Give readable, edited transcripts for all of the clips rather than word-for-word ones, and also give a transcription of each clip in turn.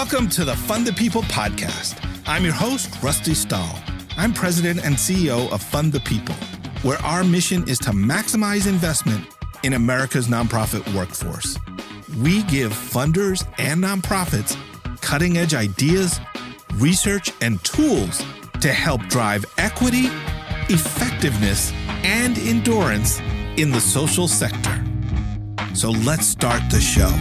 Welcome to the Fund the People podcast. I'm your host, Rusty Stahl. I'm president and CEO of Fund the People, where our mission is to maximize investment in America's nonprofit workforce. We give funders and nonprofits cutting-edge ideas, research, and tools to help drive equity, effectiveness, and endurance in the social sector. So let's start the show.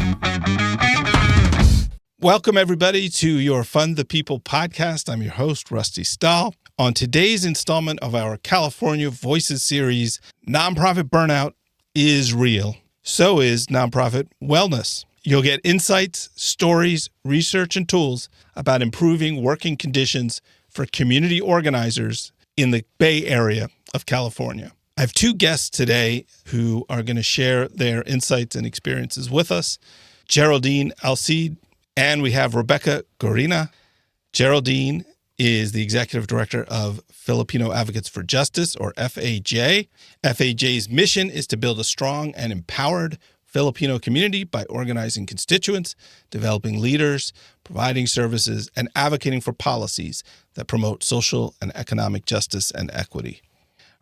Welcome, everybody, to your Fund the People podcast. I'm your host, Rusty Stahl. On today's installment of our California Voices series, Nonprofit Burnout is real. So is nonprofit wellness. You'll get insights, stories, research, and tools about improving working conditions for community organizers in the Bay Area of California. I have two guests today who are going to share their insights and experiences with us. Geraldine Alcide, and we have Rebecca Gorina. Geraldine is the executive director of Filipino Advocates for Justice, or FAJ. FAJ's mission is to build a strong and empowered Filipino community by organizing constituents, developing leaders, providing services, and advocating for policies that promote social and economic justice and equity.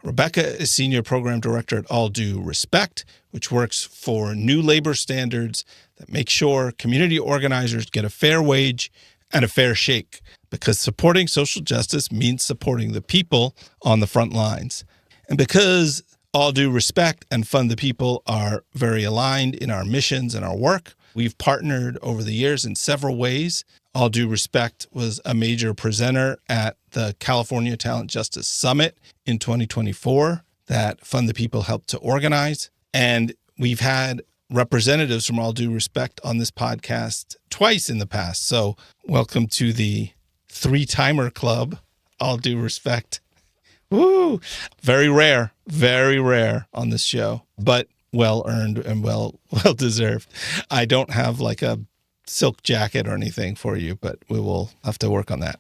Rebecca is Senior Program Director at All Due Respect, which works for new labor standards that make sure community organizers get a fair wage and a fair shake, because supporting social justice means supporting the people on the front lines. And because All Due Respect and Fund the People are very aligned in our missions and our work, we've partnered over the years in several ways. All Due Respect was a major presenter at the California Talent Justice Summit in 2024 that Fund the People helped to organize. And we've had representatives from All Due Respect on this podcast twice in the past. So welcome to the three-timer club, All Due Respect. Woo! Very rare on this show, but well-earned and well-deserved. I don't have like a silk jacket or anything for you, but we will have to work on that.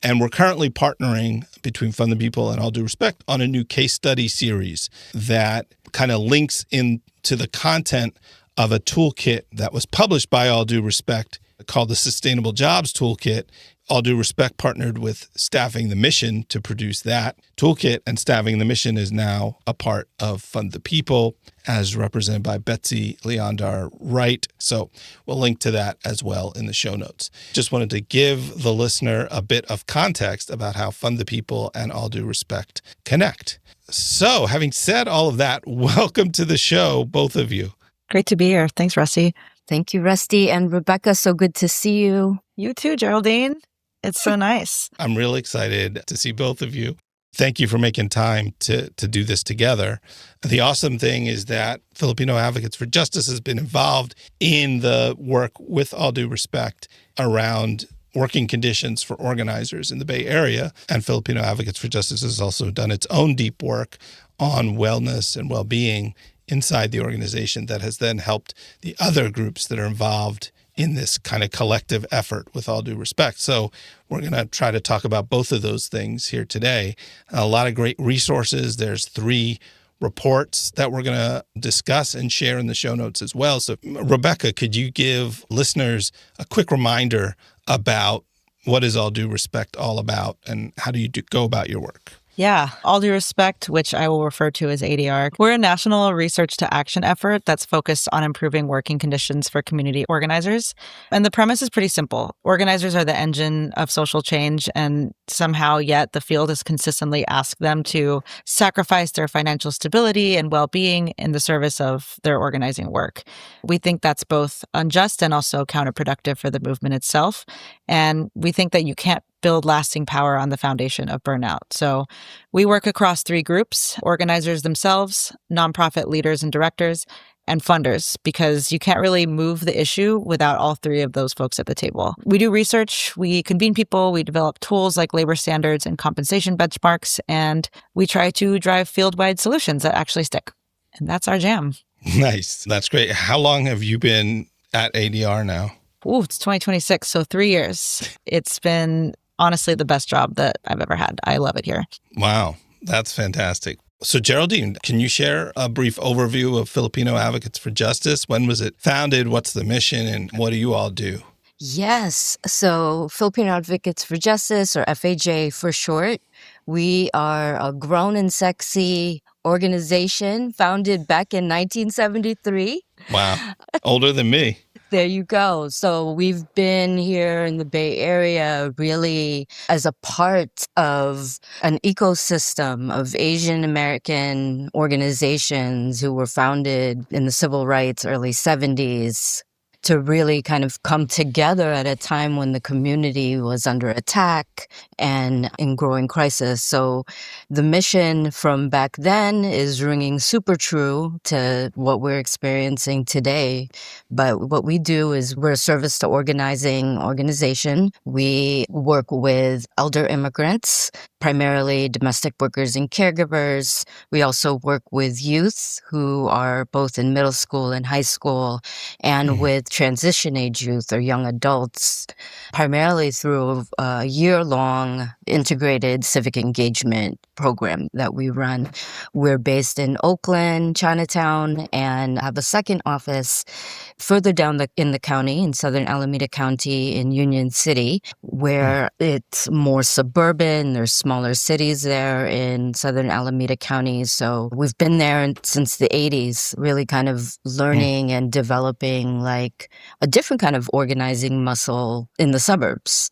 And we're currently partnering between Fund the People and All Due Respect on a new case study series that kind of links into the content of a toolkit that was published by All Due Respect called the Sustainable Jobs Toolkit. All Due Respect partnered with Staffing the Mission to produce that toolkit, and Staffing the Mission is now a part of Fund the People, as represented by Betsy Leondar Wright. So we'll link to that as well in the show notes. Just wanted to give the listener a bit of context about how Fund the People and All Due Respect connect. So having said all of that, welcome to the show, both of you. Great to be here. Thanks, Rusty. Thank you, Rusty. And Rebecca, so good to see you. You too, Geraldine. It's so nice. I'm really excited to see both of you. Thank you for making time to do this together. The awesome thing is that Filipino Advocates for Justice has been involved in the work with All Due Respect around working conditions for organizers in the Bay Area. And Filipino Advocates for Justice has also done its own deep work on wellness and well-being inside the organization that has then helped the other groups that are involved in this kind of collective effort with All Due Respect. So we're going to try to talk about both of those things here today. A lot of great resources. There's 3 reports that we're going to discuss and share in the show notes as well. So Rebecca, could you give listeners a quick reminder about what is All Due Respect all about and how do you go about your work? Yeah, All Due Respect, which I will refer to as ADR. We're a national research to action effort that's focused on improving working conditions for community organizers. And the premise is pretty simple. Organizers are the engine of social change, and somehow yet the field has consistently asked them to sacrifice their financial stability and well-being in the service of their organizing work. We think that's both unjust and also counterproductive for the movement itself. And we think that you can't build lasting power on the foundation of burnout. So we work across 3 groups: organizers themselves, nonprofit leaders and directors, and funders, because you can't really move the issue without all 3 of those folks at the table. We do research, we convene people, we develop tools like labor standards and compensation benchmarks, and we try to drive field-wide solutions that actually stick. And that's our jam. Nice. That's great. How long have you been at ADR now? Ooh, it's 2026, so 3 years. It's been honestly the best job that I've ever had. I love it here. Wow, that's fantastic. So Geraldine, can you share a brief overview of Filipino Advocates for Justice? When was it founded? What's the mission? And what do you all do? Yes. So Filipino Advocates for Justice, or FAJ for short, we are a grown and sexy organization founded back in 1973. Wow. Older than me. There you go. So we've been here in the Bay Area really as a part of an ecosystem of Asian American organizations who were founded in the civil rights early 70s to really kind of come together at a time when the community was under attack and in growing crisis. So the mission from back then is ringing super true to what we're experiencing today. But what we do is we're a service to organizing organization. We work with elder immigrants, primarily domestic workers and caregivers. We also work with youth who are both in middle school and high school, and with transition age youth or young adults, primarily through a year-long integrated civic engagement program that we run. We're based in Oakland, Chinatown, and have a second office further down in the county, in southern Alameda County in Union City, where it's more suburban. There's smaller cities there in southern Alameda County. So we've been there since the 80s, really kind of learning and developing like a different kind of organizing muscle in the suburbs.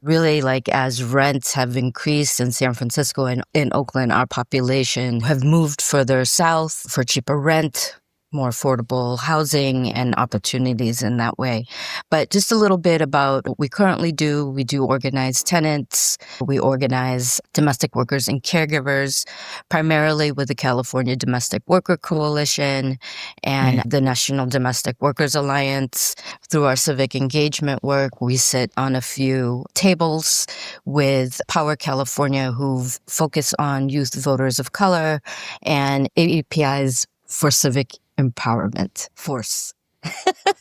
Really, like as rents have increased in San Francisco and in Oakland, our population have moved further south for cheaper rent, more affordable housing and opportunities in that way. But just a little bit about what we currently do. We do organize tenants. We organize domestic workers and caregivers, primarily with the California Domestic Worker Coalition and the National Domestic Workers Alliance. Through our civic engagement work, we sit on a few tables with Power California, who focus on youth voters of color, and API's for Civic Empowerment. Force.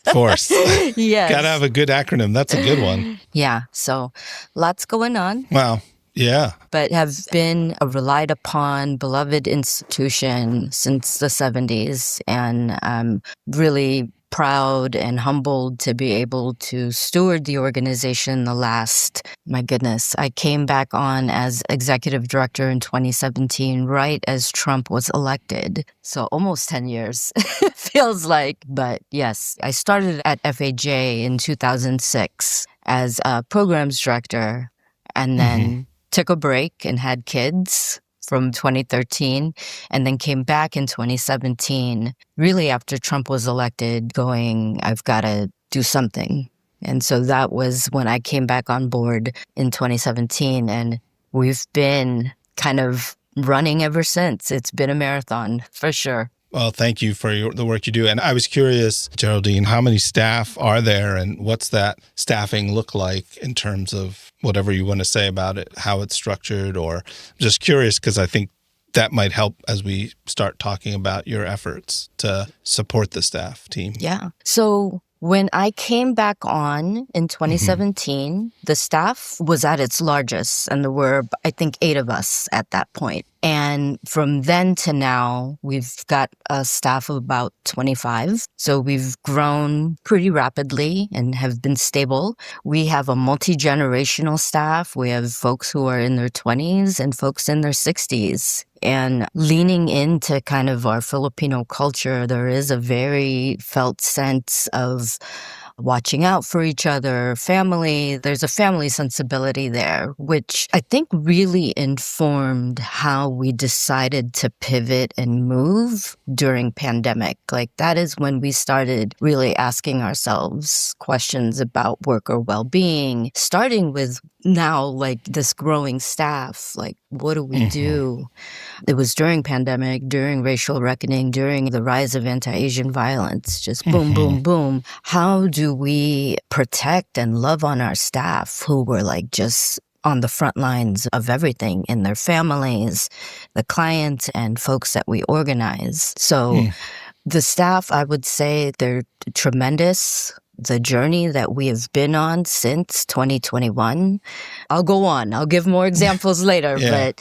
Yes. Gotta have a good acronym. That's a good one. Yeah. So lots going on. Wow. Yeah. But have been a relied upon, beloved institution since the 70s. And I'm really proud and humbled to be able to steward the organization the last, my goodness, I came back on as executive director in 2017, right as Trump was elected. So almost 10 years, it feels like. But yes, I started at FAJ in 2006 as a programs director, and then took a break and had kids from 2013, and then came back in 2017, really after Trump was elected, going, I've got to do something. And so that was when I came back on board in 2017, and we've been kind of running ever since. It's been a marathon, for sure. Well, thank you for the work you do. And I was curious, Geraldine, how many staff are there and what's that staffing look like in terms of whatever you want to say about it, how it's structured, or just curious because I think that might help as we start talking about your efforts to support the staff team. Yeah. So when I came back on in 2017, the staff was at its largest, and there were, I think, 8 of us at that point. And from then to now, we've got a staff of about 25. So we've grown pretty rapidly and have been stable. We have a multi-generational staff. We have folks who are in their 20s and folks in their 60s. And leaning into kind of our Filipino culture, there is a very felt sense of watching out for each other, family. There's a family sensibility there, which I think really informed how we decided to pivot and move during pandemic. Like that is when we started really asking ourselves questions about worker well-being, starting with now like this growing staff, like what do we do? It was during pandemic, during racial reckoning, during the rise of anti-Asian violence, just boom, boom, boom. How do we protect and love on our staff who were like just on the front lines of everything in their families, the clients and folks that we organize? So the staff, I would say they're tremendous. The journey that we have been on since 2021. I'll go on. I'll give more examples later, but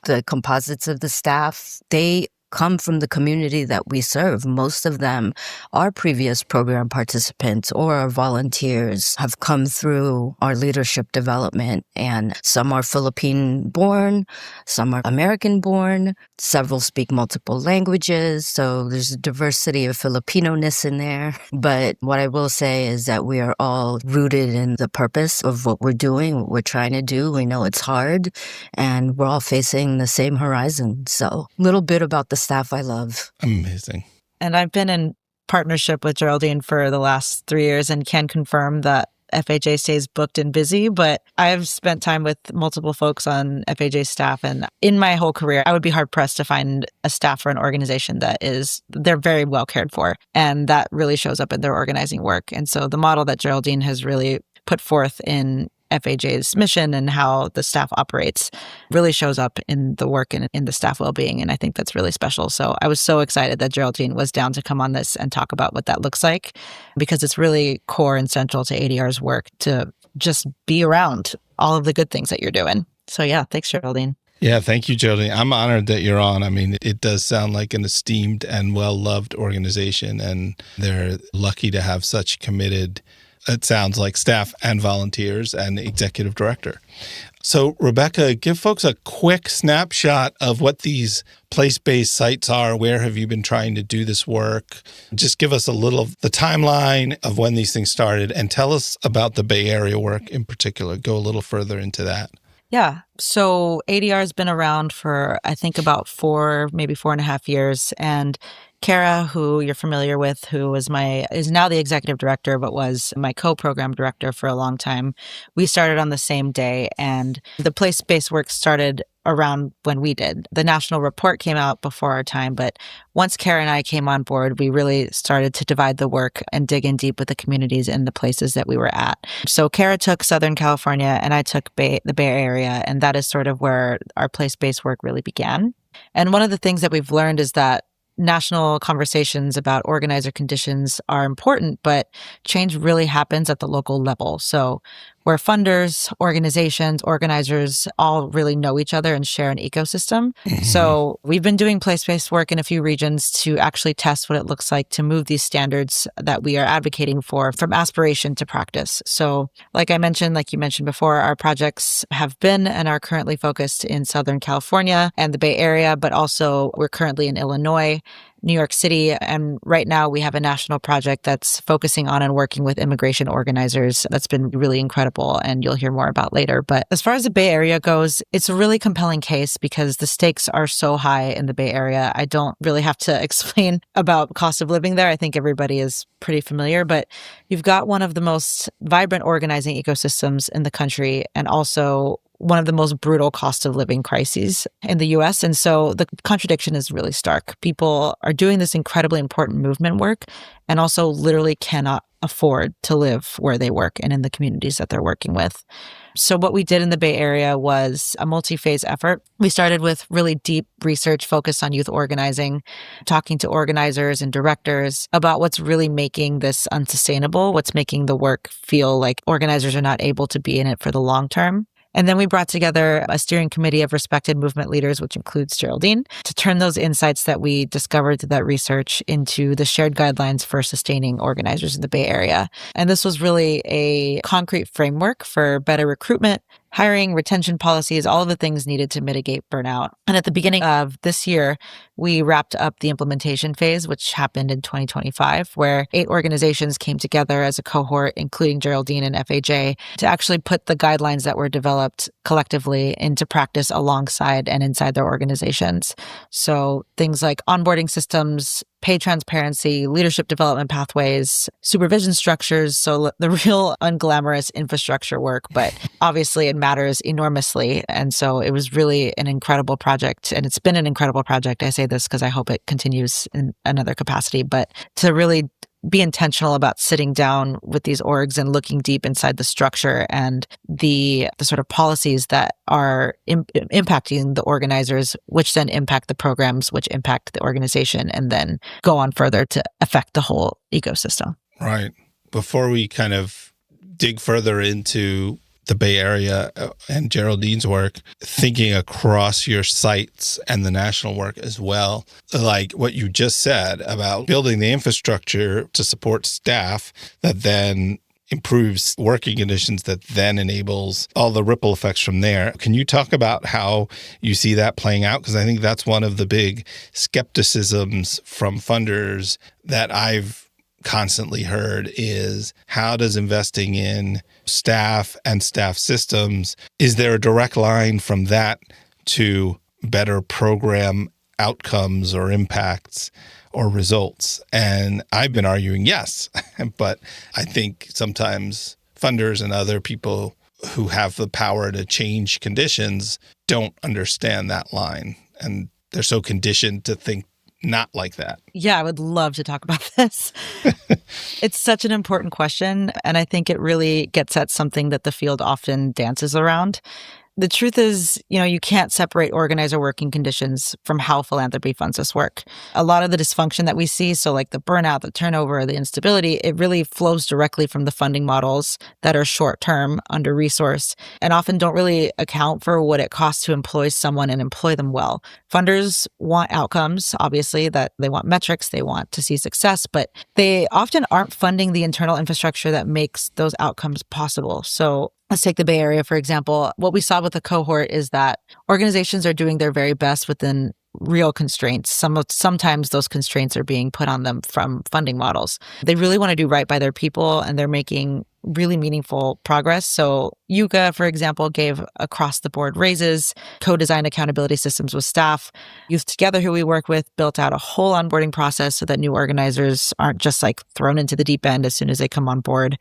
the composites of the staff, they come from the community that we serve. Most of them are previous program participants or are volunteers, have come through our leadership development, and some are Philippine-born, some are American-born, several speak multiple languages, so there's a diversity of Filipino-ness in there. But what I will say is that we are all rooted in the purpose of what we're doing, what we're trying to do. We know it's hard, and we're all facing the same horizon. So a little bit about the staff I love. Amazing. And I've been in partnership with Geraldine for the last 3 years and can confirm that FHA stays booked and busy, but I've spent time with multiple folks on FHA staff, and in my whole career, I would be hard pressed to find a staff or an organization they're very well cared for, and that really shows up in their organizing work. And so the model that Geraldine has really put forth in FHA's mission and how the staff operates really shows up in the work and in the staff well-being. And I think that's really special. So I was so excited that Geraldine was down to come on this and talk about what that looks like, because it's really core and central to ADR's work to just be around all of the good things that you're doing. So yeah, thanks, Geraldine. Yeah, thank you, Geraldine. I'm honored that you're on. I mean, it does sound like an esteemed and well-loved organization, and they're lucky to have such committed, it sounds like, staff and volunteers and executive director. So, Rebecca, give folks a quick snapshot of what these place-based sites are. Where have you been trying to do this work? Just give us a little of the timeline of when these things started, and tell us about the Bay Area work in particular. Go a little further into that. Yeah. So ADR has been around for, I think, about 4, maybe 4.5 years. And Kara, who you're familiar with, who is now the executive director, but was my co-program director for a long time. We started on the same day, and the place-based work started around when we did. The national report came out before our time, but once Kara and I came on board, we really started to divide the work and dig in deep with the communities and the places that we were at. So Kara took Southern California and I took the Bay Area, and that is sort of where our place-based work really began. And one of the things that we've learned is that national conversations about organizer conditions are important, but change really happens at the local level. So where funders, organizations, organizers all really know each other and share an ecosystem. Mm-hmm. So we've been doing place-based work in a few regions to actually test what it looks like to move these standards that we are advocating for from aspiration to practice. So like you mentioned before, our projects have been and are currently focused in Southern California and the Bay Area, but also we're currently in Illinois, New York City, and right now we have a national project that's focusing on and working with immigration organizers. That's been really incredible, and you'll hear more about later. But as far as the Bay Area goes, it's a really compelling case because the stakes are so high in the Bay Area. I don't really have to explain about cost of living there. I think everybody is pretty familiar, but you've got one of the most vibrant organizing ecosystems in the country, and also one of the most brutal cost of living crises in the US. And so the contradiction is really stark. People are doing this incredibly important movement work and also literally cannot afford to live where they work and in the communities that they're working with. So what we did in the Bay Area was a multi-phase effort. We started with really deep research focused on youth organizing, talking to organizers and directors about what's really making this unsustainable, what's making the work feel like organizers are not able to be in it for the long term. And then we brought together a steering committee of respected movement leaders, which includes Geraldine, to turn those insights that we discovered through that research into the shared guidelines for sustaining organizers in the Bay Area. And this was really a concrete framework for better recruitment, hiring, retention policies, all of the things needed to mitigate burnout. And at the beginning of this year, we wrapped up the implementation phase, which happened in 2025, where 8 organizations came together as a cohort, including Geraldine and FHA, to actually put the guidelines that were developed collectively into practice alongside and inside their organizations. So things like onboarding systems, pay transparency, leadership development pathways, supervision structures. So the real unglamorous infrastructure work, but obviously it matters enormously. And so it was really an incredible project. And it's been an incredible project. I say this because I hope it continues in another capacity, but to really be intentional about sitting down with these orgs and looking deep inside the structure and the sort of policies that are impacting the organizers, which then impact the programs, which impact the organization, and then go on further to affect the whole ecosystem. Right. Before we kind of dig further into the Bay Area and Geraldine's work, thinking across your sites and the national work as well, like what you just said about building the infrastructure to support staff that then improves working conditions, that then enables all the ripple effects from there. Can you talk about how you see that playing out? Because I think that's one of the big skepticisms from funders that I've constantly heard is, how does investing in staff and staff systems, is there a direct line from that to better program outcomes or impacts or results? And I've been arguing yes, but I think sometimes funders and other people who have the power to change conditions don't understand that line, and they're so conditioned to think not like that. Yeah, I would love to talk about this. It's such an important question, and I think it really gets at something that the field often dances around. The truth is, you can't separate organizer working conditions from how philanthropy funds this work. A lot of the dysfunction that we see, so like the burnout, the turnover, the instability, it really flows directly from the funding models that are short-term, under-resourced, and often don't really account for what it costs to employ someone and employ them well. Funders want outcomes, obviously, that they want metrics, they want to see success, but they often aren't funding the internal infrastructure that makes those outcomes possible. So let's take the Bay Area, for example. What we saw with the cohort is that organizations are doing their very best within real constraints. Sometimes those constraints are being put on them from funding models. They really want to do right by their people, and they're making really meaningful progress. So Yucca, for example, gave across-the-board raises, co-designed accountability systems with staff. Youth Together, who we work with, built out a whole onboarding process so that new organizers aren't just like thrown into the deep end as soon as they come on board.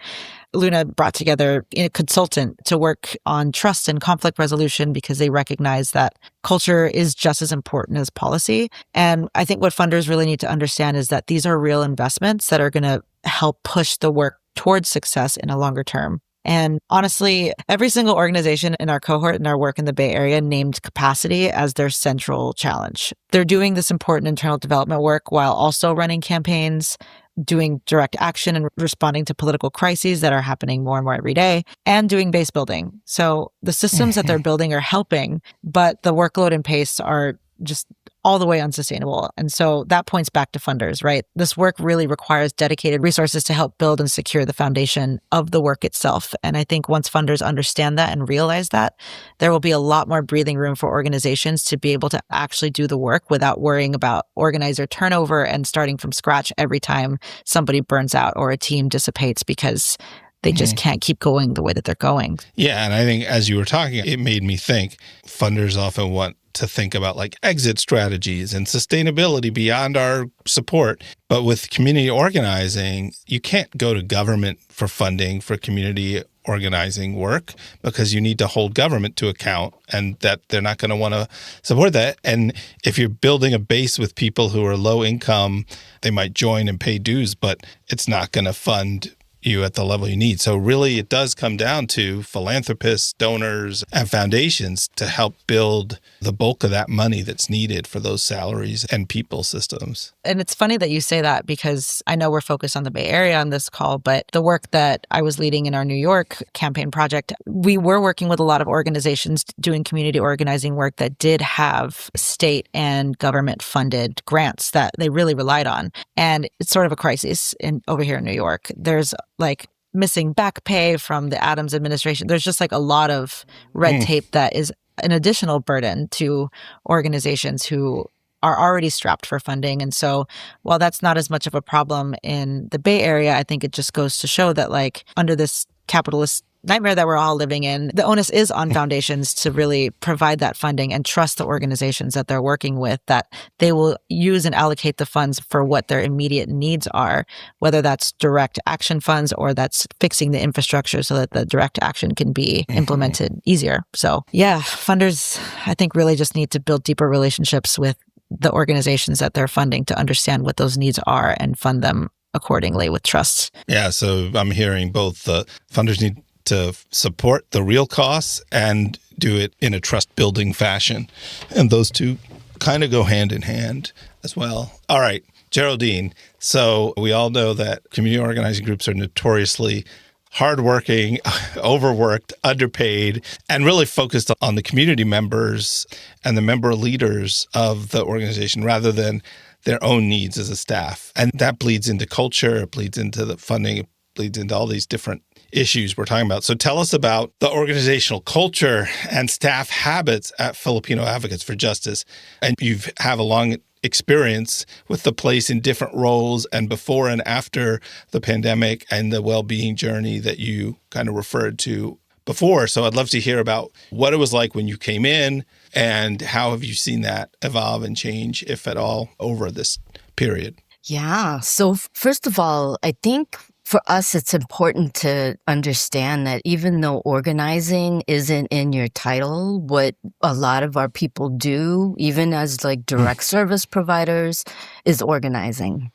Luna brought together a consultant to work on trust and conflict resolution because they recognize that culture is just as important as policy. And I think what funders really need to understand is that these are real investments that are going to help push the work towards success in a longer term. And honestly, every single organization in our cohort and our work in the Bay Area named capacity as their central challenge. They're doing this important internal development work while also running campaigns, doing direct action and responding to political crises that are happening more and more every day, and doing base building. So the systems that they're building are helping, but the workload and pace are just all the way unsustainable. And so that points back to funders, right? This work really requires dedicated resources to help build and secure the foundation of the work itself. And I think once funders understand that and realize that, there will be a lot more breathing room for organizations to be able to actually do the work without worrying about organizer turnover and starting from scratch every time somebody burns out or a team dissipates because they just can't keep going the way that they're going. Yeah, and I think as you were talking, it made me think funders often want to think about like exit strategies and sustainability beyond our support. But with community organizing, you can't go to government for funding for community organizing work because you need to hold government to account, and that they're not going to want to support that. And if you're building a base with people who are low income, they might join and pay dues, but it's not going to fund you at the level you need. So really, it does come down to philanthropists, donors, and foundations to help build the bulk of that money that's needed for those salaries and people systems. And it's funny that you say that because I know we're focused on the Bay Area on this call, but the work that I was leading in our New York campaign project, we were working with a lot of organizations doing community organizing work that did have state and government funded grants that they really relied on. And it's sort of a crisis over here in New York. There's like missing back pay from the Adams administration. There's just like a lot of red tape that is an additional burden to organizations who are already strapped for funding. And so while that's not as much of a problem in the Bay Area, I think it just goes to show that like under this capitalist nightmare that we're all living in, the onus is on foundations to really provide that funding and trust the organizations that they're working with, that they will use and allocate the funds for what their immediate needs are, whether that's direct action funds or that's fixing the infrastructure so that the direct action can be implemented easier. So yeah, funders, I think, really just need to build deeper relationships with the organizations that they're funding to understand what those needs are and fund them accordingly with trust. Yeah, so I'm hearing both funders need to support the real costs and do it in a trust-building fashion. And those two kind of go hand in hand as well. All right, Geraldine. So we all know that community organizing groups are notoriously hardworking, overworked, underpaid, and really focused on the community members and the member leaders of the organization rather than their own needs as a staff. And that bleeds into culture, it bleeds into the funding, it bleeds into all these different issues we're talking about. So tell us about the organizational culture and staff habits at Filipino Advocates for Justice. And you have a long experience with the place in different roles and before and after the pandemic and the well-being journey that you kind of referred to before. So I'd love to hear about what it was like when you came in and how have you seen that evolve and change, if at all, over this period? Yeah. So first of all, I think for us, it's important to understand that even though organizing isn't in your title, what a lot of our people do, even as like direct service providers, is organizing.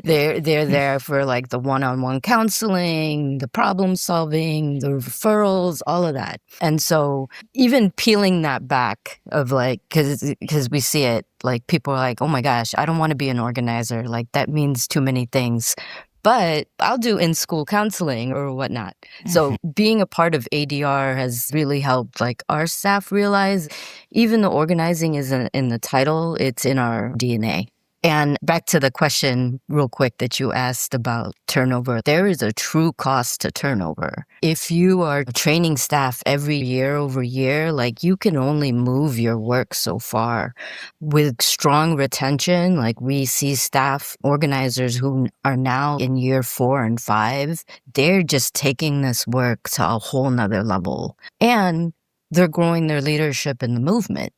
They're there for like the one-on-one counseling, the problem solving, the referrals, all of that. And so even peeling that back of like, because we see it, like people are like, oh my gosh, I don't want to be an organizer. Like that means too many things. But I'll do in-school counseling or whatnot. So being a part of ADR has really helped like our staff realize even though organizing isn't in the title, it's in our DNA. And back to the question real quick that you asked about turnover, there is a true cost to turnover. If you are training staff every year over year, like you can only move your work so far. With strong retention, like we see staff organizers who are now in year 4 and 5, they're just taking this work to a whole nother level. And they're growing their leadership in the movement.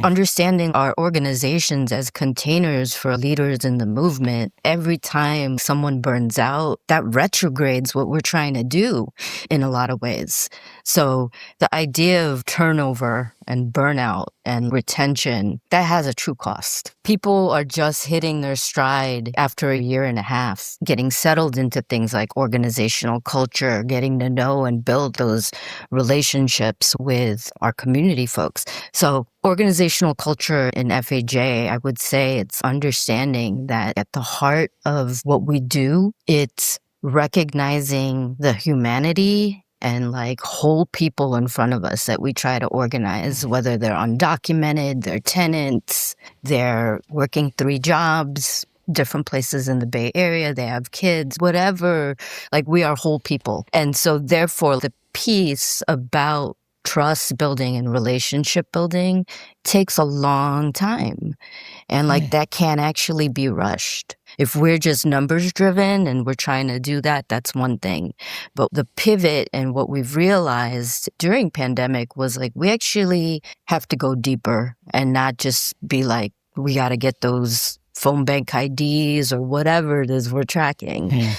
Understanding our organizations as containers for leaders in the movement, every time someone burns out, that retrogrades what we're trying to do in a lot of ways. So the idea of turnover and burnout and retention, that has a true cost. People are just hitting their stride after a year and a half, getting settled into things like organizational culture, getting to know and build those relationships with our community folks. So organizational culture in FAJ, I would say it's understanding that at the heart of what we do, it's recognizing the humanity and like whole people in front of us that we try to organize, whether they're undocumented, they're tenants, they're working 3 jobs, different places in the Bay Area, they have kids, whatever, like we are whole people. And so therefore the piece about trust building and relationship building takes a long time. And like that can't actually be rushed. If we're just numbers driven and we're trying to do that, that's one thing. But the pivot and what we've realized during pandemic was like, we actually have to go deeper and not just be like, we got to get those phone bank IDs or whatever it is we're tracking.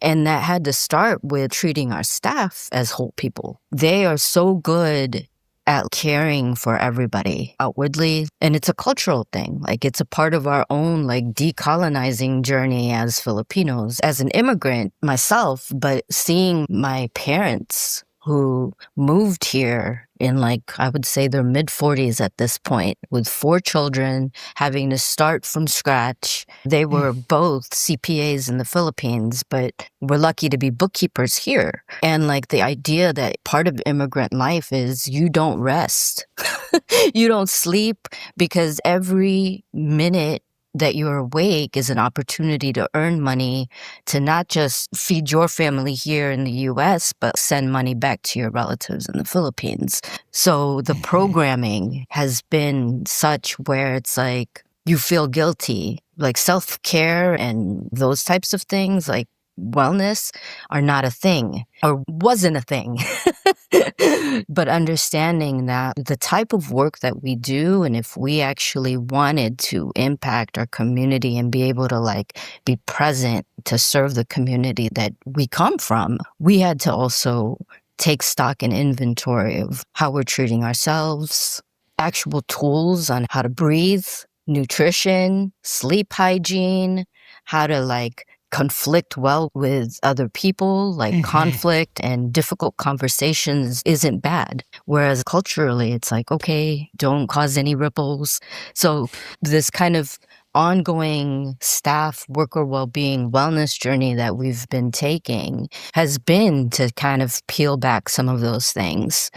And that had to start with treating our staff as whole people. They are so good at caring for everybody outwardly. And it's a cultural thing. Like it's a part of our own like decolonizing journey as Filipinos, as an immigrant myself, but seeing my parents who moved here in like, I would say their mid-40s at this point, with 4 children, having to start from scratch. They were both CPAs in the Philippines, but we're lucky to be bookkeepers here. And like the idea that part of immigrant life is you don't rest. You don't sleep, because every minute that you're awake is an opportunity to earn money to not just feed your family here in the US, but send money back to your relatives in the Philippines. So the programming has been such where it's like you feel guilty, like self-care and those types of things, like wellness are not a thing or wasn't a thing. But understanding that the type of work that we do, and if we actually wanted to impact our community and be able to like be present to serve the community that we come from, we had to also take stock and inventory of how we're treating ourselves, actual tools on how to breathe, nutrition, sleep hygiene, how to like conflict well with other people, like conflict and difficult conversations isn't bad. Whereas culturally, it's like, okay, don't cause any ripples. So this kind of ongoing staff worker well-being wellness journey that we've been taking has been to kind of peel back some of those things.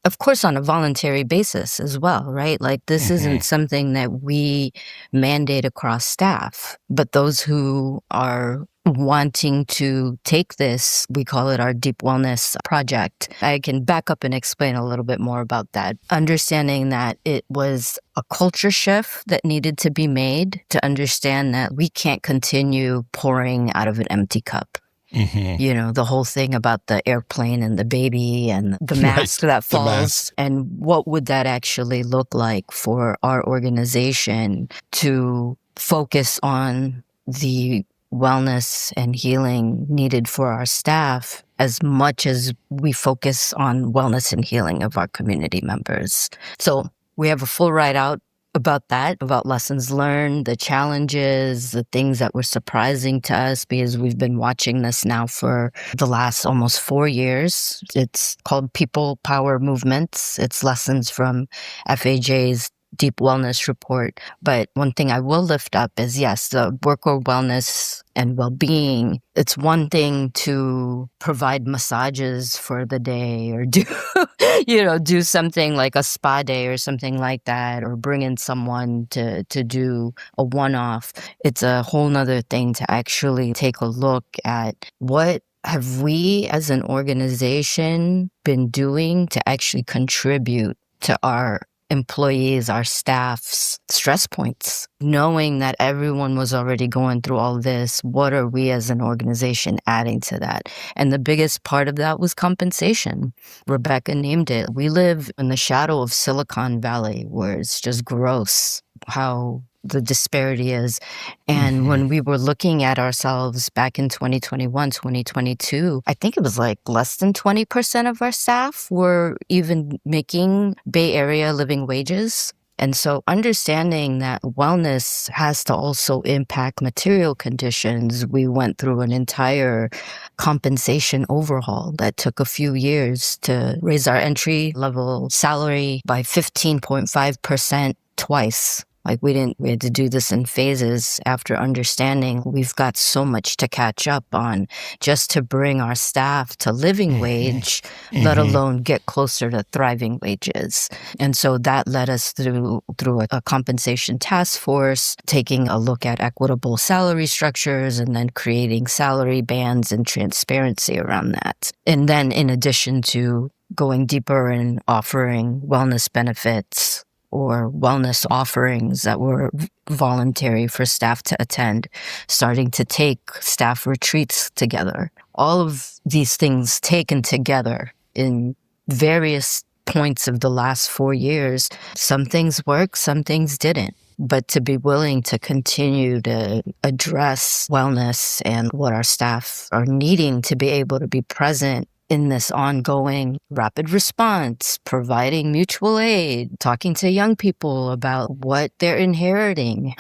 Of course, on a voluntary basis as well, right? Like this isn't something that we mandate across staff, but those who are wanting to take this, we call it our Deep Wellness Project. I can back up and explain a little bit more about that. Understanding that it was a culture shift that needed to be made to understand that we can't continue pouring out of an empty cup. You know, the whole thing about the airplane and the baby and the mask that falls. And what would that actually look like for our organization to focus on the wellness and healing needed for our staff as much as we focus on wellness and healing of our community members. So we have a full write out about that, about lessons learned, the challenges, the things that were surprising to us because we've been watching this now for the last almost 4 years. It's called People Power Movements. It's lessons from FAJ's Deep Wellness Report. But one thing I will lift up is, yes, the worker wellness and well-being. It's one thing to provide massages for the day or do something like a spa day or something like that, or bring in someone to do a one-off. It's a whole nother thing to actually take a look at what have we as an organization been doing to actually contribute to our employees, our staff's stress points, knowing that everyone was already going through all this. What are we as an organization adding to that? And the biggest part of that was compensation. Rebecca named it. We live in the shadow of Silicon Valley, where it's just gross how the disparity is. And when we were looking at ourselves back in 2021, 2022, I think it was like less than 20% of our staff were even making Bay Area living wages. And so understanding that wellness has to also impact material conditions, we went through an entire compensation overhaul that took a few years to raise our entry level salary by 15.5% twice. Like we had to do this in phases after understanding we've got so much to catch up on just to bring our staff to living wage, let alone get closer to thriving wages. And so that led us through a compensation task force, taking a look at equitable salary structures and then creating salary bands and transparency around that. And then in addition to going deeper and offering wellness benefits or wellness offerings that were voluntary for staff to attend, starting to take staff retreats together. All of these things taken together in various points of the last 4 years. Some things worked, some things didn't. But to be willing to continue to address wellness and what our staff are needing to be able to be present in this ongoing rapid response, providing mutual aid, talking to young people about what they're inheriting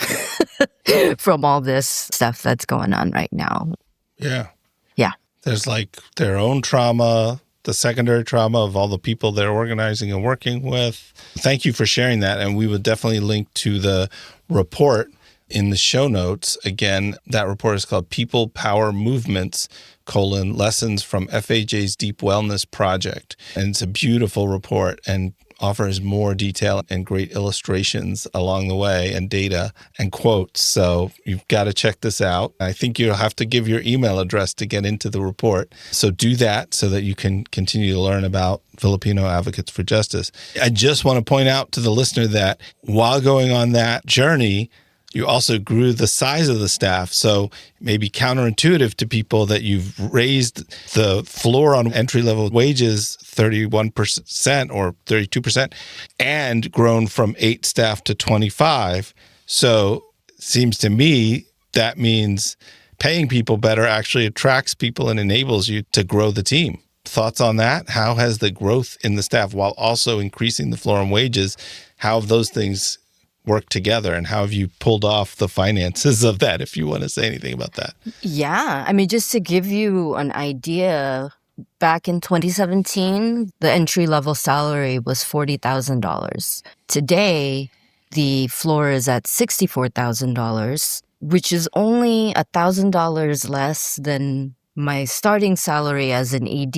from all this stuff that's going on right now. Yeah. Yeah. There's like their own trauma, the secondary trauma of all the people they're organizing and working with. Thank you for sharing that. And we would definitely link to the report in the show notes. Again, that report is called People Power Movements, Lessons from FAJ's Deep Wellness Project. And it's a beautiful report and offers more detail and great illustrations along the way and data and quotes. So you've got to check this out. I think you'll have to give your email address to get into the report. So do that so that you can continue to learn about Filipino Advocates for Justice. I just want to point out to the listener that while going on that journey, you also grew the size of the staff. So maybe counterintuitive to people that you've raised the floor on entry-level wages 31% or 32% and grown from 8 staff to 25. So it seems to me that means paying people better actually attracts people and enables you to grow the team. Thoughts on that? How has the growth in the staff while also increasing the floor on wages, how have those things work together, and how have you pulled off the finances of that, if you want to say anything about that? Yeah. I mean, just to give you an idea, back in 2017, the entry-level salary was $40,000. Today, The floor is at $64,000, which is only $1,000 less than my starting salary as an ED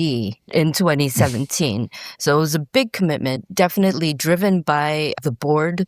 in 2017. So it was a big commitment, definitely driven by the board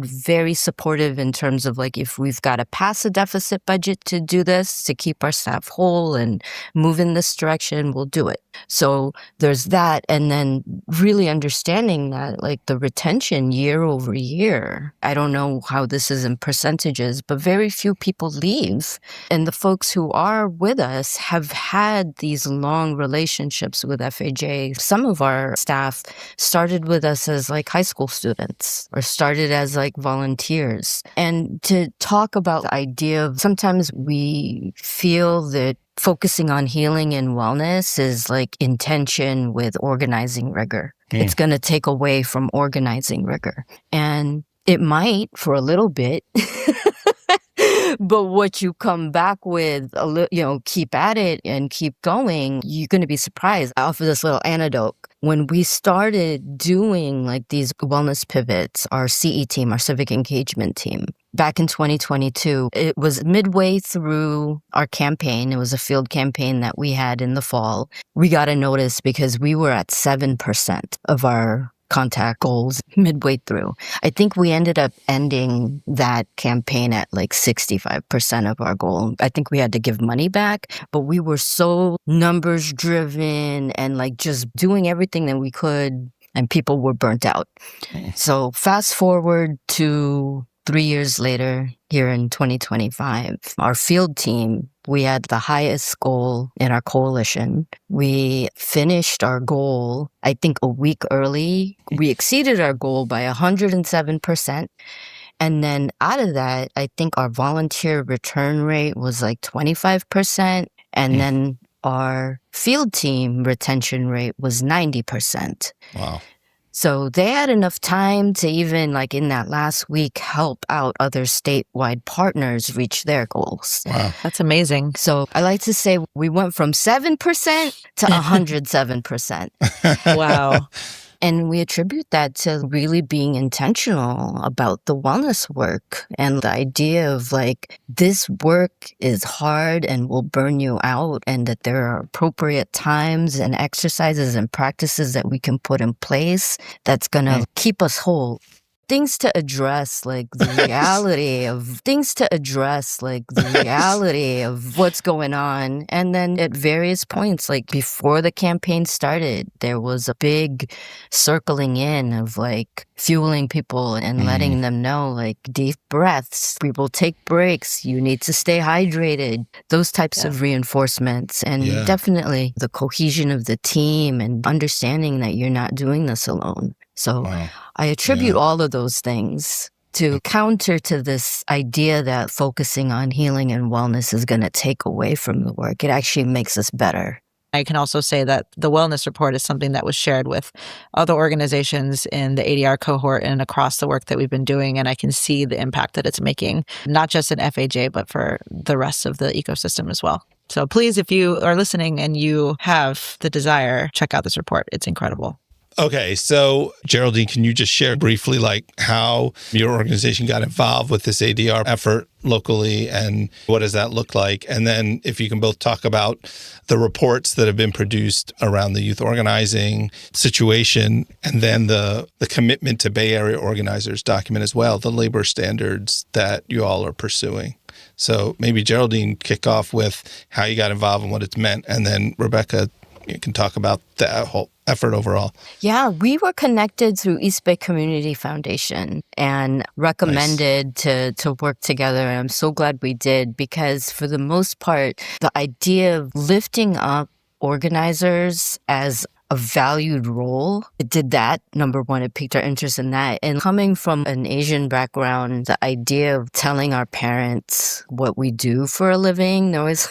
very supportive in terms of like, if we've got to pass a deficit budget to do this, to keep our staff whole and move in this direction, we'll do it. So there's that. And then really understanding that like the retention year over year, I don't know how this is in percentages, but very few people leave. And the folks who are with us have had these long relationships with FAJ. Some of our staff started with us as like high school students or started as like volunteers. And to talk about the idea of sometimes we feel that focusing on healing and wellness is like intention with organizing rigor. It's going to take away from organizing rigor. And it might for a little bit. But what you come back with, keep at it and keep going, you're going to be surprised. Off of this little anecdote, when we started doing like these wellness pivots, our CE team, our civic engagement team, back in 2022, it was midway through our campaign. It was a field campaign that we had in the fall. We got a notice because we were at 7% of our contact goals midway through. I think we ended up ending that campaign at like 65% of our goal. I think we had to give money back, but we were so numbers driven and like just doing everything that we could, and people were burnt out. So fast forward to 3 years later, here in 2025, our field team, we had the highest goal in our coalition. We finished our goal, I think, a week early. We exceeded our goal by 107%. And then out of that, I think our volunteer return rate was like 25%. And then our field team retention rate was 90%. Wow. So they had enough time to even, like in that last week, help out other statewide partners reach their goals. Wow. That's amazing. So I like to say we went from 7% to 107%. Wow. And we attribute that to really being intentional about the wellness work and the idea of like, this work is hard and will burn you out, and that there are appropriate times and exercises and practices that we can put in place that's going to keep us whole. Things to address, like the reality of what's going on. And then at various points, like before the campaign started, there was a big circling in of like fueling people and letting them know, like, deep breaths, people take breaks, you need to stay hydrated, those types of reinforcements. And definitely the cohesion of the team and understanding that you're not doing this alone. So I attribute all of those things to counter to this idea that focusing on healing and wellness is going to take away from the work. It actually makes us better. I can also say that the wellness report is something that was shared with other organizations in the ADR cohort and across the work that we've been doing. And I can see the impact that it's making, not just in FAJ, but for the rest of the ecosystem as well. So please, if you are listening and you have the desire, check out this report. It's incredible. Okay, so Geraldine, can you just share briefly like how your organization got involved with this ADR effort locally, and what does that look like? And then if you can both talk about the reports that have been produced around the youth organizing situation, and then the commitment to Bay Area organizers document as well, the labor standards that you all are pursuing. So maybe Geraldine, kick off with how you got involved and what it's meant, and then Rebecca, you can talk about that whole effort overall. Yeah, we were connected through East Bay Community Foundation and recommended to work together. And I'm so glad we did, because for the most part, the idea of lifting up organizers as a valued role, it did that. Number one, it piqued our interest in that. And coming from an Asian background, the idea of telling our parents what we do for a living, there was,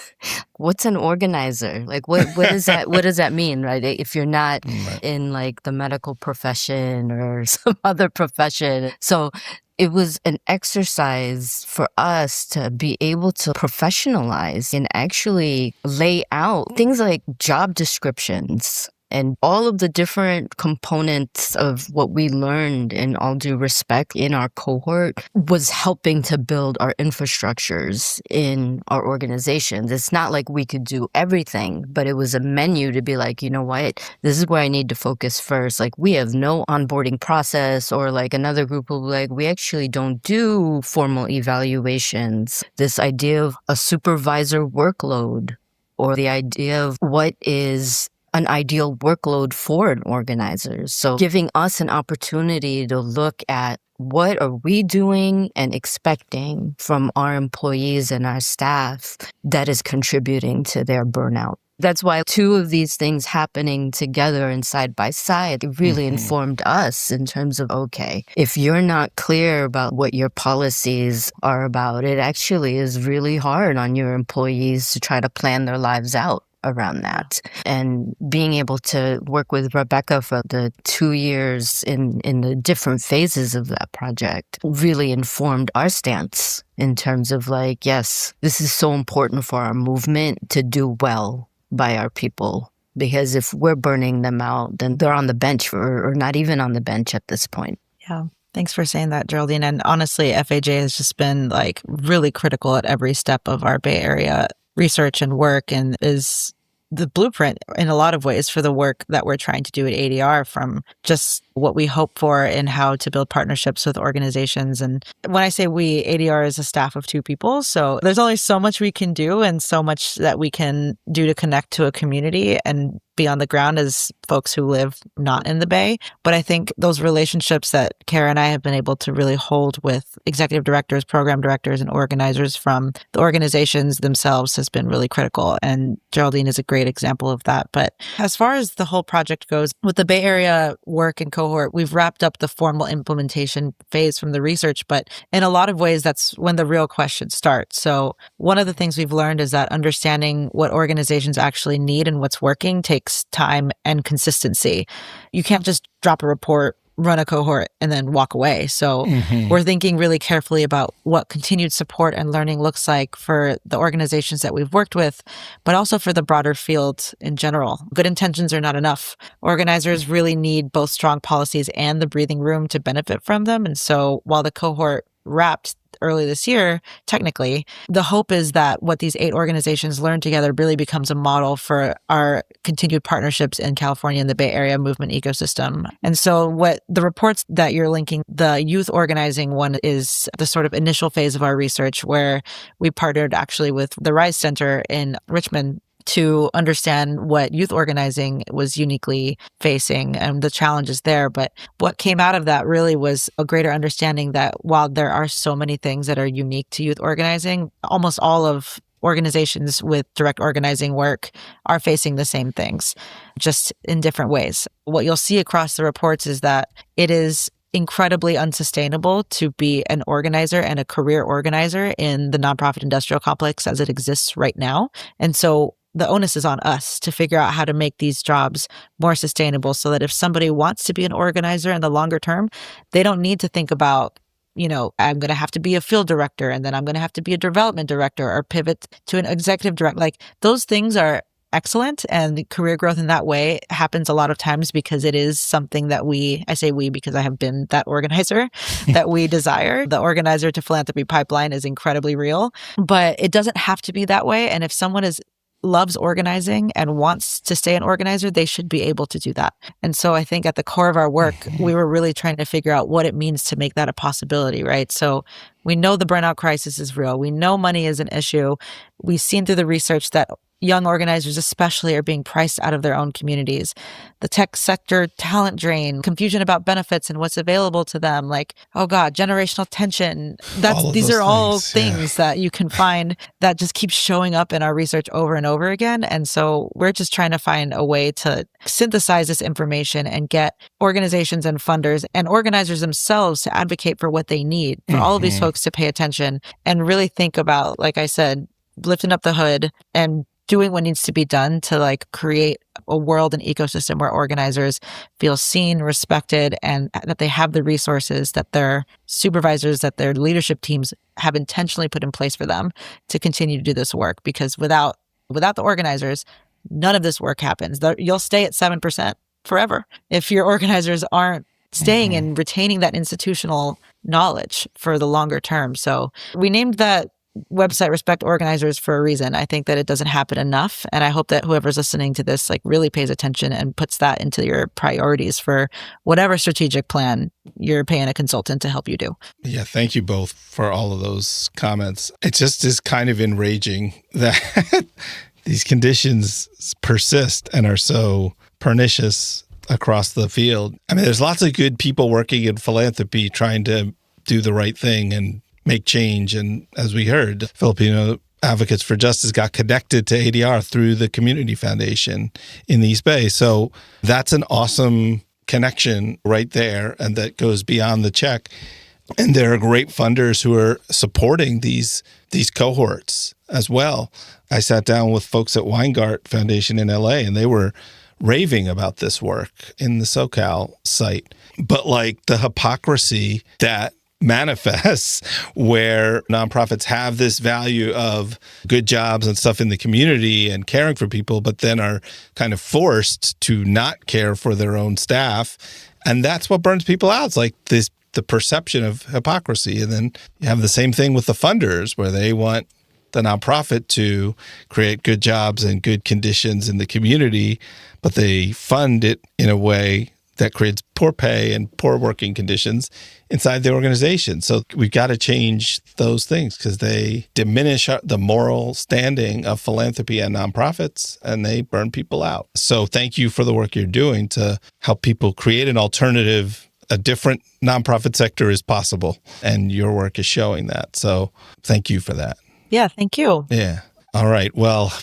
what's an organizer? Like, what is that? What does that mean, right? If you're not in like the medical profession or some other profession. So it was an exercise for us to be able to professionalize and actually lay out things like job descriptions And all of the different components of what we learned, in all due respect, in our cohort was helping to build our infrastructures in our organizations. It's not like we could do everything, but it was a menu to be like, you know what, this is where I need to focus first. Like, we have no onboarding process, or like another group will be like, we actually don't do formal evaluations. This idea of a supervisor workload, or the idea of what is an ideal workload for an organizer. So giving us an opportunity to look at what are we doing and expecting from our employees and our staff that is contributing to their burnout. That's why two of these things happening together and side by side really informed us in terms of, okay, if you're not clear about what your policies are about, it actually is really hard on your employees to try to plan their lives out around that. And being able to work with Rebecca for the 2 years in the different phases of that project really informed our stance in terms of like, yes, this is so important for our movement to do well by our people. Because if we're burning them out, then they're on the bench or not even on the bench at this point. Yeah. Thanks for saying that, Geraldine. And honestly, FAJ has just been like really critical at every step of our Bay Area research and work, and is the blueprint in a lot of ways for the work that we're trying to do at ADR, from just what we hope for and how to build partnerships with organizations. And when I say we, ADR is a staff of 2 people. So there's only so much we can do and so much that we can do to connect to a community and be on the ground as folks who live not in the Bay. But I think those relationships that Kara and I have been able to really hold with executive directors, program directors, and organizers from the organizations themselves has been really critical. And Geraldine is a great example of that. But as far as the whole project goes, with the Bay Area work and cohort, we've wrapped up the formal implementation phase from the research. But in a lot of ways, that's when the real questions start. So one of the things we've learned is that understanding what organizations actually need and what's working takes time and consistency. You can't just drop a report, run a cohort, and then walk away. So we're thinking really carefully about what continued support and learning looks like for the organizations that we've worked with, but also for the broader field in general. Good intentions are not enough. Organizers really need both strong policies and the breathing room to benefit from them. And so while the cohort wrapped early this year, technically, the hope is that what these 8 organizations learn together really becomes a model for our continued partnerships in California and the Bay Area movement ecosystem. And so what the reports that you're linking, the youth organizing one is the sort of initial phase of our research, where we partnered actually with the Rise Center in Richmond to understand what youth organizing was uniquely facing and the challenges there. But what came out of that really was a greater understanding that while there are so many things that are unique to youth organizing, almost all of organizations with direct organizing work are facing the same things, just in different ways. What you'll see across the reports is that it is incredibly unsustainable to be an organizer and a career organizer in the nonprofit industrial complex as it exists right now. And so the onus is on us to figure out how to make these jobs more sustainable so that if somebody wants to be an organizer in the longer term, they don't need to think about, you know, I'm going to have to be a field director and then I'm going to have to be a development director or pivot to an executive director. Like, those things are excellent, and career growth in that way happens a lot of times because it is something that I say we because I have been that organizer that we desire. The organizer to philanthropy pipeline is incredibly real, but it doesn't have to be that way. And if someone loves organizing and wants to stay an organizer, they should be able to do that. And so I think at the core of our work, we were really trying to figure out what it means to make that a possibility, right? So we know the burnout crisis is real. We know money is an issue. We've seen through the research that young organizers especially are being priced out of their own communities. The tech sector talent drain, confusion about benefits and what's available to them, like, oh God, generational tension. These are all things that you can find that just keep showing up in our research over and over again. And so we're just trying to find a way to synthesize this information and get organizations and funders and organizers themselves to advocate for what they need, for all of these folks to pay attention and really think about, like I said, lifting up the hood and doing what needs to be done to like create a world and ecosystem where organizers feel seen, respected, and that they have the resources that their supervisors, that their leadership teams have intentionally put in place for them to continue to do this work. Because without the organizers, none of this work happens. You'll stay at 7% forever if your organizers aren't staying and retaining that institutional knowledge for the longer term. So we named that website Respect Organizers for a reason. I think that it doesn't happen enough. And I hope that whoever's listening to this really pays attention and puts that into your priorities for whatever strategic plan you're paying a consultant to help you do. Yeah, thank you both for all of those comments. It just is kind of enraging that these conditions persist and are so pernicious across the field. I mean, there's lots of good people working in philanthropy trying to do the right thing and make change. And as we heard, Filipino Advocates for Justice got connected to ADR through the Community Foundation in the East Bay. So that's an awesome connection right there. And that goes beyond the check. And there are great funders who are supporting these cohorts as well. I sat down with folks at Weingart Foundation in LA, and they were raving about this work in the SoCal site. But the hypocrisy that manifests where nonprofits have this value of good jobs and stuff in the community and caring for people, but then are kind of forced to not care for their own staff. And that's what burns people out. It's the perception of hypocrisy. And then you have the same thing with the funders where they want the nonprofit to create good jobs and good conditions in the community, but they fund it in a way that creates poor pay and poor working conditions inside the organization. So we've got to change those things because they diminish the moral standing of philanthropy and nonprofits, and they burn people out. So thank you for the work you're doing to help people create an alternative. A different nonprofit sector is possible, and your work is showing that. So thank you for that. Yeah, thank you. Yeah. All right. Well,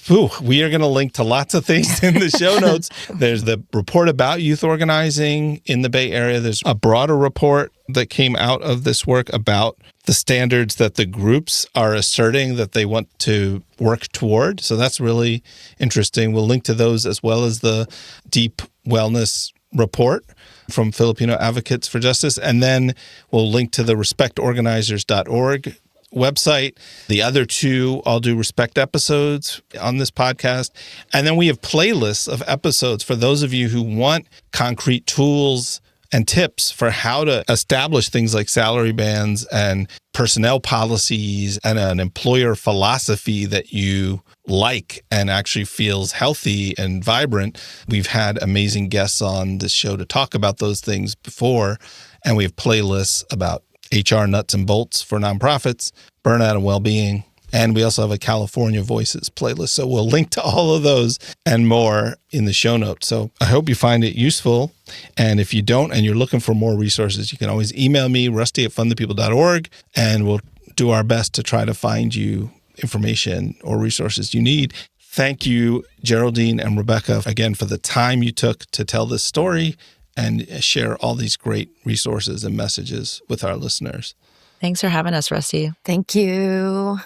we are going to link to lots of things in the show notes. There's the report about youth organizing in the Bay Area. There's a broader report that came out of this work about the standards that the groups are asserting that they want to work toward. So that's really interesting. We'll link to those as well as the deep wellness report from Filipino Advocates for Justice. And then we'll link to the respectorganizers.org website, the other two All Due Respect episodes on this podcast. And then we have playlists of episodes for those of you who want concrete tools and tips for how to establish things like salary bands and personnel policies and an employer philosophy that you like and actually feels healthy and vibrant. We've had amazing guests on this show to talk about those things before, and we have playlists about HR nuts and bolts for nonprofits, burnout and well-being, and we also have a California Voices playlist. So we'll link to all of those and more in the show notes. So I hope you find it useful. And if you don't and you're looking for more resources, you can always email me, rusty@fundthepeople.org, and we'll do our best to try to find you information or resources you need. Thank you, Geraldine and Rebecca, again, for the time you took to tell this story and share all these great resources and messages with our listeners. Thanks for having us, Rusty. Thank you.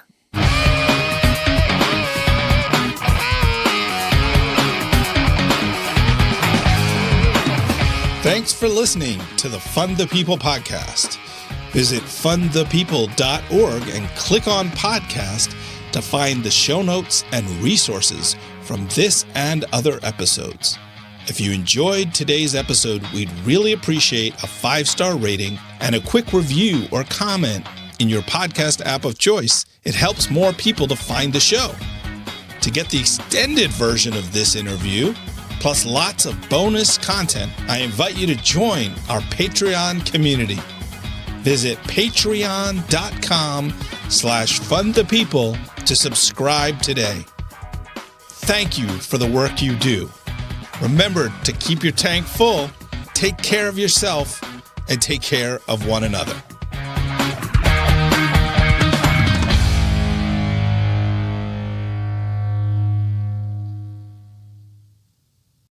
Thanks for listening to the Fund the People podcast. Visit fundthepeople.org and click on podcast to find the show notes and resources from this and other episodes. If you enjoyed today's episode, we'd really appreciate a 5-star rating and a quick review or comment in your podcast app of choice. It helps more people to find the show. To get the extended version of this interview, plus lots of bonus content, I invite you to join our Patreon community. Visit patreon.com/fundthepeople to subscribe today. Thank you for the work you do. Remember to keep your tank full, take care of yourself, and take care of one another.